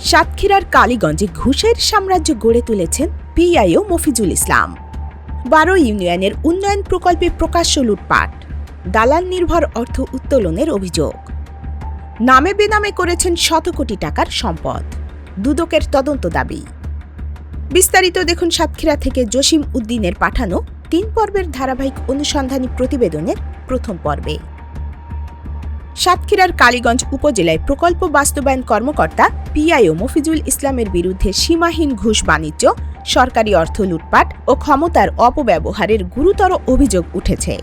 সাতক্ষীরার কালীগঞ্জে ঘুষের সাম্রাজ্য গড়ে তুলেছেন পিআইও মফিজুল ইসলাম। ১২ ইউনিয়নের উন্নয়ন প্রকল্পে প্রকাশ্য লুটপাট, দালাল নির্ভর অর্থ উত্তোলনের অভিযোগ। নামে বেনামে করেছেন শত কোটি টাকার সম্পদ, দুদকের তদন্ত দাবি। বিস্তারিত দেখুন সাতক্ষীরা থেকে জসিম উদ্দিনের পাঠানো ৩ পর্বের ধারাবাহিক অনুসন্ধানী প্রতিবেদনের প্রথম পর্বে। সাতক্ষীরার কালীগঞ্জ উপজেলায় প্রকল্প বাস্তবায়ন কর্মকর্তা পিআইও মফিজুল ইসলামের বিরুদ্ধে সীমাহীন ঘুষ বাণিজ্য, সরকারি অর্থ লুটপাট ও ক্ষমতার অপব্যবহারের গুরুতর অভিযোগ উঠেছে।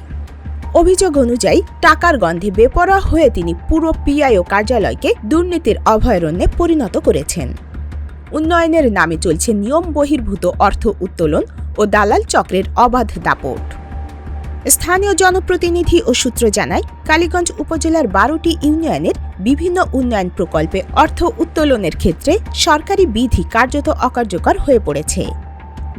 অভিযোগ অনুযায়ী টাকার গন্ধে বেপরোয়া হয়ে তিনি পুরো পিআইও কার্যালয়কে দুর্নীতির অভয়ারণ্যে পরিণত করেছেন। উন্নয়নের নামে চলছে নিয়ম বহির্ভূত অর্থ উত্তোলন ও দালাল চক্রের অবাধ দাপট। স্থানীয় জনপ্রতিনিধি ও সূত্র জানায়, কালীগঞ্জ উপজেলার ১২টি ইউনিয়নের বিভিন্ন উন্নয়ন প্রকল্পে অর্থ উত্তোলনের ক্ষেত্রে সরকারি বিধি কার্যত অকার্যকর হয়ে পড়েছে।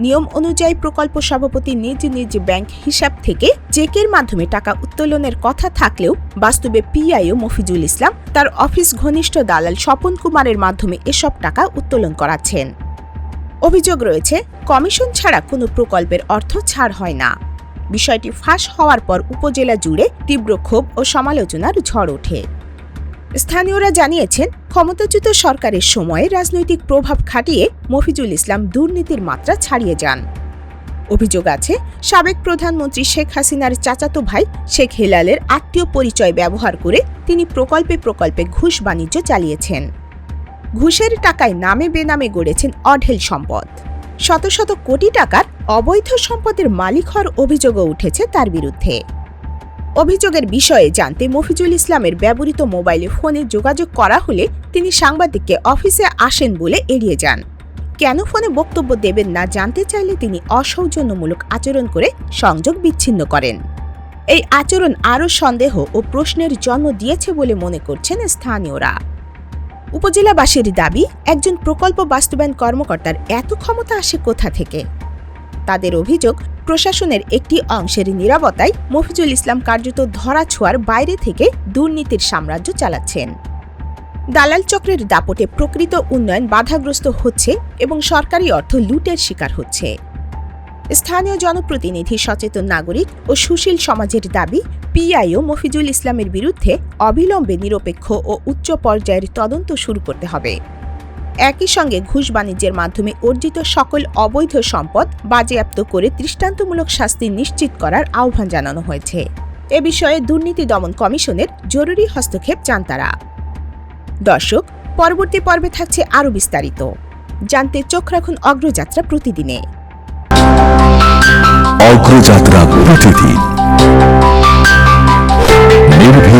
নিয়ম অনুযায়ী প্রকল্প সভাপতি নিজ নিজ ব্যাংক হিসাব থেকে চেকের মাধ্যমে টাকা উত্তোলনের কথা থাকলেও বাস্তবে পিআইও মফিজুল ইসলাম তার অফিস ঘনিষ্ঠ দালাল স্বপন কুমারের মাধ্যমে এসব টাকা উত্তোলন করাচ্ছেন। অভিযোগ রয়েছে, কমিশন ছাড়া কোনো প্রকল্পের অর্থ ছাড় হয় না। বিষয়টি ফাঁস হওয়ার পর উপজেলা জুড়ে তীব্র ক্ষোভ ও সমালোচনার ঝড় ওঠে। স্থানীয়রা জানিয়েছেন, ক্ষমতাচ্যুত সরকারের সময়ে রাজনৈতিক প্রভাব খাটিয়ে মফিজুল ইসলাম দুর্নীতির মাত্রা ছাড়িয়ে যান। অভিযোগ আছে, সাবেক প্রধানমন্ত্রী শেখ হাসিনার চাচাতো ভাই শেখ হেলালের আত্মীয় পরিচয় ব্যবহার করে তিনি প্রকল্পে প্রকল্পে ঘুষ বাণিজ্য চালিয়েছেন। ঘুষের টাকায় নামে বেনামে গড়েছেন অঢেল সম্পদ। শত শত কোটি টাকার অবৈধ সম্পদের মালিক হওয়ার অভিযোগও উঠেছে তার বিরুদ্ধে। অভিযোগের বিষয়ে জানতে মফিজুল ইসলামের ব্যবহৃত মোবাইলে ফোনে যোগাযোগ করা হলে তিনি সাংবাদিককে অফিসে আসেন বলে এড়িয়ে যান। কেন ফোনে বক্তব্য দেবেন না জানতে চাইলে তিনি অসৌজন্যমূলক আচরণ করে সংযোগ বিচ্ছিন্ন করেন। এই আচরণ আরও সন্দেহ ও প্রশ্নের জন্ম দিয়েছে বলে মনে করছেন স্থানীয়রা। উপজেলাবাসীর দাবি, একজন প্রকল্প বাস্তবায়ন কর্মকর্তার এত ক্ষমতা আসে কোথা থেকে? তাদের অভিযোগ, প্রশাসনের একটি অংশের নীরবতায় মফিজুল ইসলাম কার্যত ধরাছোঁয়ার বাইরে থেকে দুর্নীতির সাম্রাজ্য চালাচ্ছেন। দালাল চক্রের দাপটে প্রকৃত উন্নয়ন বাধাগ্রস্ত হচ্ছে এবং সরকারি অর্থ লুটের শিকার হচ্ছে। স্থানীয় জনপ্রতিনিধি, সচেতন নাগরিক ও সুশীল সমাজের দাবি, পিআইও মফিজুল ইসলামের বিরুদ্ধে অবিলম্বে নিরপেক্ষ ও উচ্চ পর্যায়ের তদন্ত শুরু করতে হবে। একই সঙ্গে ঘুষ বাণিজ্যের মাধ্যমে অর্জিত সকল অবৈধ সম্পদ বাজেয়াপ্ত করে দৃষ্টান্তমূলক শাস্তি নিশ্চিত করার আহ্বান জানানো হয়েছে। এ বিষয়ে দুর্নীতি দমন কমিশনের জরুরি হস্তক্ষেপ চান তারা। দর্শক, পরবর্তী পর্বে থাকছে আরও বিস্তারিত। জানতে চোখ রাখুন অগ্রযাত্রা প্রতিদিনে। অগ্রযাত্রা প্রতিদিন নির্ভীক